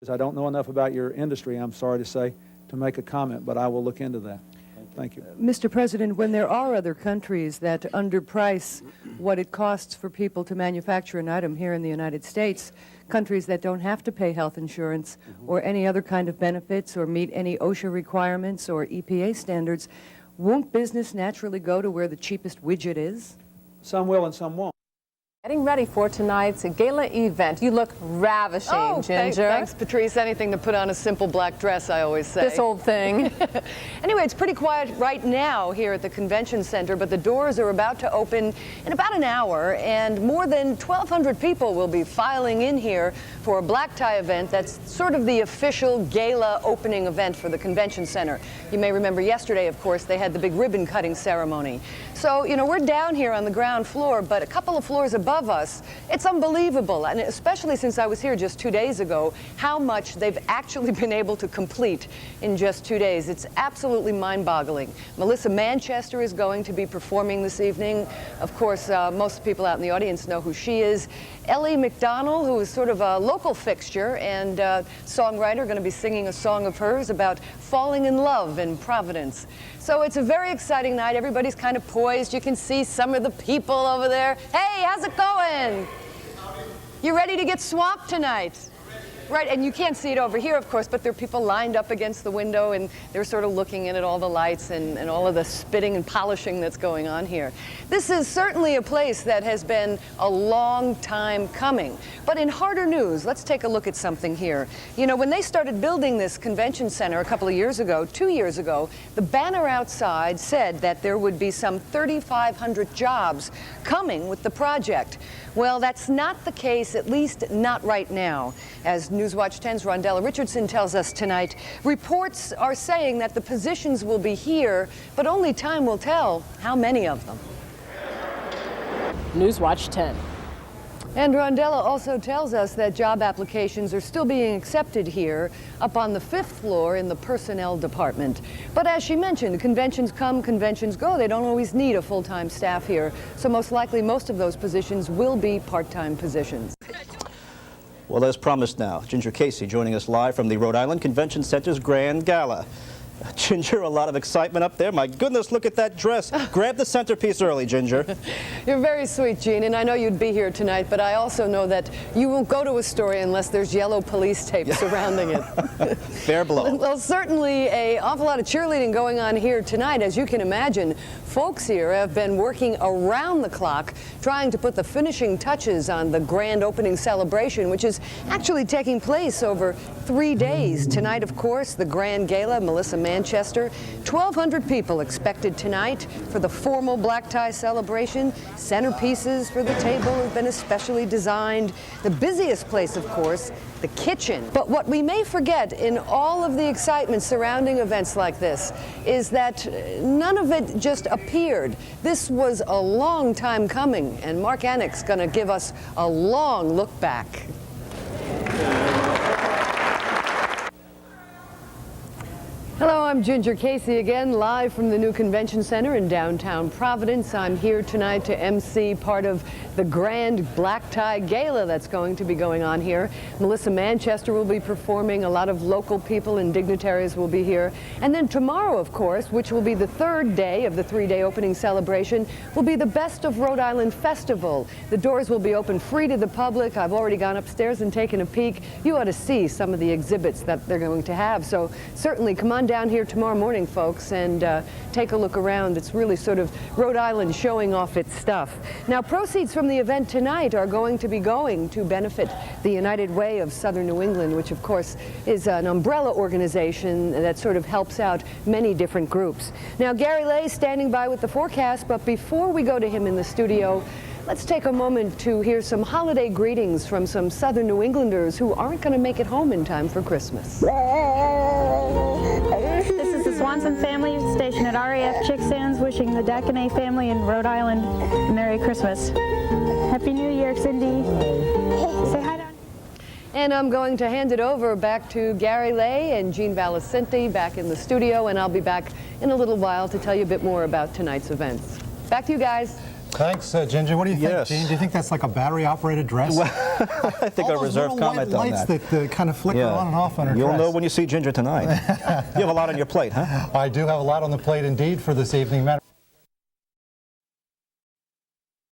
I don't know enough about your industry, I'm sorry to say, to make a comment, but I will look into that. Thank you. Mr. President, when there are other countries that underprice what it costs for people to manufacture an item here in the United States, countries that don't have to pay health insurance or any other kind of benefits or meet any OSHA requirements or EPA standards, won't business naturally go to where the cheapest widget is? Some will and some won't. Getting ready for tonight's gala event. You look ravishing, Ginger. Thanks, Patrice. Anything to put on a simple black dress, I always say. This old thing. Anyway, it's pretty quiet right now here at the convention center, but the doors are about to open in about an hour, and more than 1,200 people will be filing in here for a black tie event that's sort of the official gala opening event for the convention center. You may remember yesterday, of course, they had the big ribbon cutting ceremony. So, you know, we're down here on the ground floor, but a couple of floors above us, it's unbelievable, and especially since I was here just 2 days ago, how much they've actually been able to complete in just 2 days. It's absolutely mind-boggling. Melissa Manchester is going to be performing this evening. Of course, most people out in the audience know who she is. Ellie McDonald, who is sort of a local fixture and songwriter, going to be singing a song of hers about falling in love in Providence. So it's a very exciting night. Everybody's kind of poised. You can see some of the people over there. Hey, how's it going? You ready to get swamped tonight? Right, and you can't see it over here, of course, but there are people lined up against the window, and they're sort of looking in at all the lights and all of the spitting and polishing that's going on here. This is certainly a place that has been a long time coming. But in harder news, let's take a look at something here. You know, when they started building this convention center a couple of years ago, 2 years ago, the banner outside said that there would be some 3,500 jobs coming with the project. Well, that's not the case, at least not right now. As Newswatch 10's Rondella Richardson tells us tonight, reports are saying that the positions will be here, but only time will tell how many of them. Newswatch 10. And Rondella also tells us that job applications are still being accepted here up on the 5th floor in the personnel department. But as she mentioned, conventions come, conventions go. They don't always need a full-time staff here. So most likely most of those positions will be part-time positions. Well, as promised now, Ginger Casey joining us live from the Rhode Island Convention Center's Grand Gala. Ginger, a lot of excitement up there. My goodness, look at that dress. Grab the centerpiece early, Ginger. You're very sweet, Gene, and I know you'd be here tonight, but I also know that you won't go to a story unless there's yellow police tape surrounding it. Fair blow. Well, certainly an awful lot of cheerleading going on here tonight. As you can imagine, folks here have been working around the clock trying to put the finishing touches on the grand opening celebration, which is actually taking place over 3 days. Tonight, of course, the Grand Gala, Melissa Manchester. 1,200 people expected tonight for the formal black tie celebration. Centerpieces for the table have been especially designed. The busiest place, of course, the kitchen. But what we may forget in all of the excitement surrounding events like this is that none of it just appeared. This was a long time coming, and Mark Anick's going to give us a long look back. Hello, I'm Ginger Casey again, live from the new convention center in downtown Providence. I'm here tonight to MC part of the grand black tie gala that's going to be going on here. Melissa Manchester will be performing. A lot of local people and dignitaries will be here. And then tomorrow, of course, which will be the 3rd day of the 3-day opening celebration, will be the Best of Rhode Island Festival. The doors will be open free to the public. I've already gone upstairs and taken a peek. You ought to see some of the exhibits that they're going to have. So certainly come on down here tomorrow morning, folks, and take a look around. It's really sort of Rhode Island showing off its stuff. Now, proceeds from the event tonight are going to be going to benefit the United Way of Southern New England, which of course is an umbrella organization that sort of helps out many different groups. Now, Gary Lay standing by with the forecast, but before we go to him in the studio, let's take a moment to hear some holiday greetings from some Southern New Englanders who aren't going to make it home in time for Christmas. This is the Swanson family stationed at RAF Chick Sands, wishing the Daconet family in Rhode Island a Merry Christmas. Happy New Year, Cindy. Say hi, Don. And I'm going to hand it over back to Gary Lay and Jean Valicenti back in the studio, and I'll be back in a little while to tell you a bit more about tonight's events. Back to you guys. Thanks, Ginger. What do you think, Yes. Gene? Do you think that's like a battery-operated dress? I think All a those reserved little comment white on lights that. that kind of flicker on and off on her You'll dress. know when you see Ginger tonight. You have a lot on your plate, huh? I do have a lot on the plate indeed for this evening.